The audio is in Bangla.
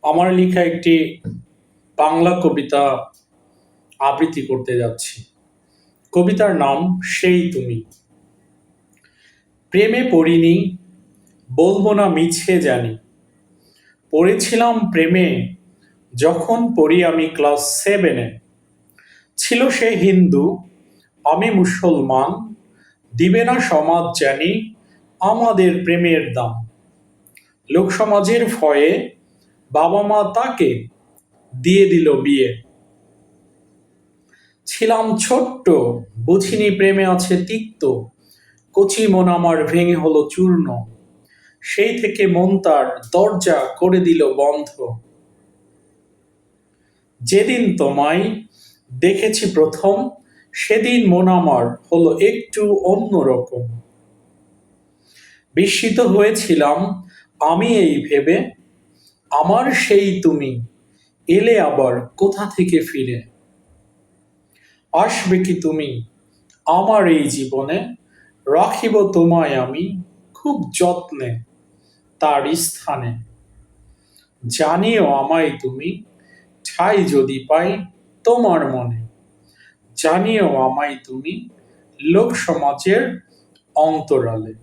আমার লেখা একটি বাংলা কবিতা আবৃত্তি করতে যাচ্ছি। কবিতার নাম সেই তুমি। প্রেমে পড়িনি, বলবো না মিছে জানি। পড়েছিলাম প্রেমে যখন পড়ি আমি ক্লাস 7-এ। ছিল সে হিন্দু, আমি মুসলমান। দিবে না সমাজ জানি আমাদের প্রেমের দাম। লোকসমাজের ভয়ে বাবা মা তাকে দিয়ে দিল বিয়ে। ছিলাম ছোট্ট, বুঝিনি প্রেমে আছে তিক্ত। কচি মন আমার ভেঙে হলো চূর্ণ। সেই থেকে মন তার দরজা করে দিল বন্ধ। যেদিন তোমায় দেখেছি প্রথম, সেদিন মন আমার হলো একটু অন্যরকম। বিস্মিত হয়েছিলাম আমি এই ভেবে, আমার সেই তুমি এলে আবার কোথা থেকে ফিরে। আসবে কি তুমি আমার এই জীবনে, রাখিব তোমায় আমি খুব যত্নে তার স্থানে। জানিও আমায় তুমি ঠাই যদি পাই তোমার মনে। জানিও আমায় তুমি লোক সমাজের অন্তরালে।